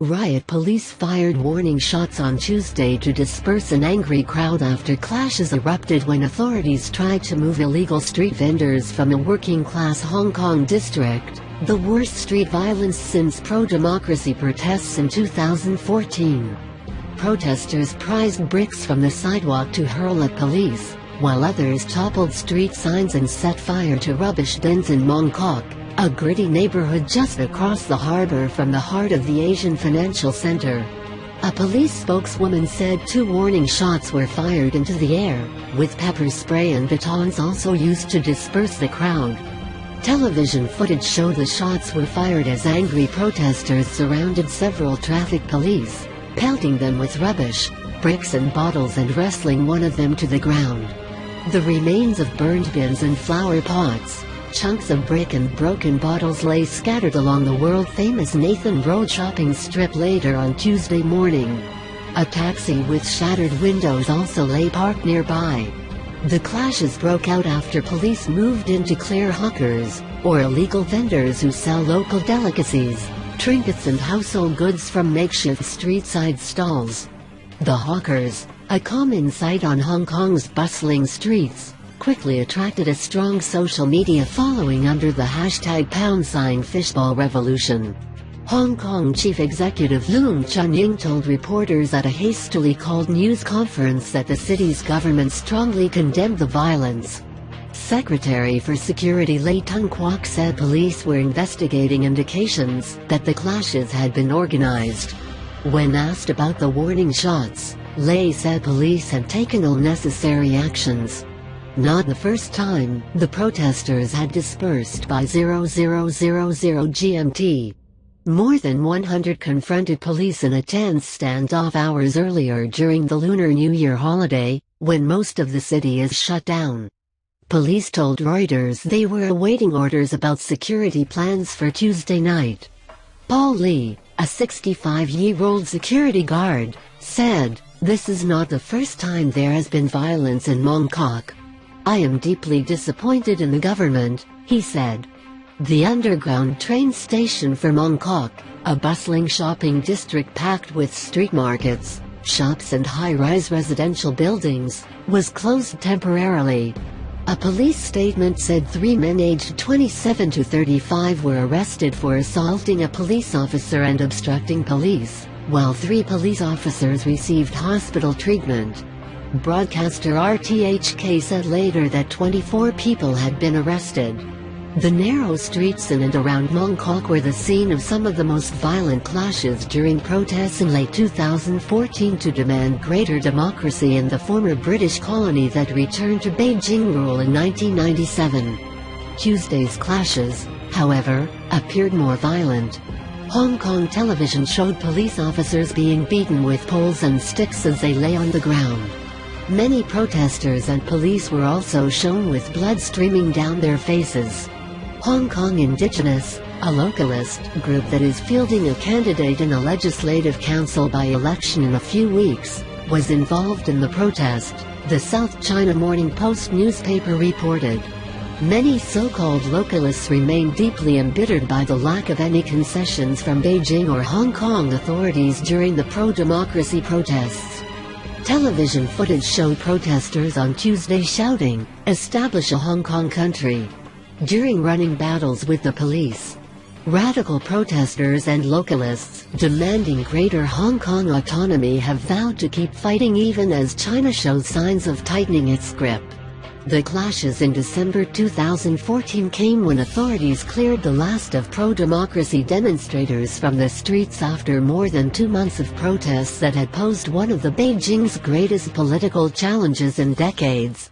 Riot police fired warning shots on Tuesday to disperse an angry crowd after clashes erupted when authorities tried to move illegal street vendors from a working-class Hong Kong district, the worst street violence since pro-democracy protests in 2014. Protesters prised bricks from the sidewalk to hurl at police, while others toppled street signs and set fire to rubbish bins in Mong Kok, a gritty neighbourhood just across the harbour from the heart of the Asian financial centre. A police spokeswoman said 2 warning shots were fired into the air, with pepper spray and batons also used to disperse the crowd. Television footage showed the shots were fired as angry protesters surrounded several traffic police, pelting them with rubbish, bricks and bottles and wrestling one of them to the ground. The remains of burned bins and flower pots, chunks of brick and broken bottles lay scattered along the world-famous Nathan Road shopping strip later on Tuesday morning. A taxi with shattered windows also lay parked nearby. The clashes broke out after police moved in to clear hawkers, or illegal vendors who sell local delicacies, trinkets and household goods from makeshift street-side stalls. The hawkers, a common sight on Hong Kong's bustling streets, quickly attracted a strong social media following under the hashtag #fishball revolution. Hong Kong Chief Executive Leung Chun-ying told reporters at a hastily called news conference that the city's government strongly condemned the violence. Secretary for Security Lei Tung Kwok said police were investigating indications that the clashes had been organized. When asked about the warning shots, Lei said police had taken all necessary actions. Not the first time the protesters had dispersed by 0000 GMT. More than 100 confronted police in a tense standoff hours earlier during the Lunar New Year holiday, when most of the city is shut down. Police told Reuters they were awaiting orders about security plans for Tuesday night. Paul Lee, a 65-year-old security guard, said, "This is not the first time there has been violence in Mong Kok. I am deeply disappointed in the government," he said. The underground train station for Mong Kok, a bustling shopping district packed with street markets, shops and high-rise residential buildings, was closed temporarily. A police statement said 3 men aged 27 to 35 were arrested for assaulting a police officer and obstructing police, while 3 police officers received hospital treatment. Broadcaster RTHK said later that 24 people had been arrested. The narrow streets in and around Mong Kok were the scene of some of the most violent clashes during protests in late 2014 to demand greater democracy in the former British colony that returned to Beijing rule in 1997. Tuesday's clashes, however, appeared more violent. Hong Kong television showed police officers being beaten with poles and sticks as they lay on the ground. Many protesters and police were also shown with blood streaming down their faces. Hong Kong Indigenous, a localist group that is fielding a candidate in a legislative council by-election in a few weeks, was involved in the protest, the South China Morning Post newspaper reported. Many so-called localists remain deeply embittered by the lack of any concessions from Beijing or Hong Kong authorities during the pro-democracy protests. Television footage showed protesters on Tuesday shouting, "Establish a Hong Kong country," during running battles with the police. Radical protesters and localists demanding greater Hong Kong autonomy have vowed to keep fighting even as China shows signs of tightening its grip. The clashes in December 2014 came when authorities cleared the last of pro-democracy demonstrators from the streets after more than 2 months of protests that had posed one of the Beijing's greatest political challenges in decades.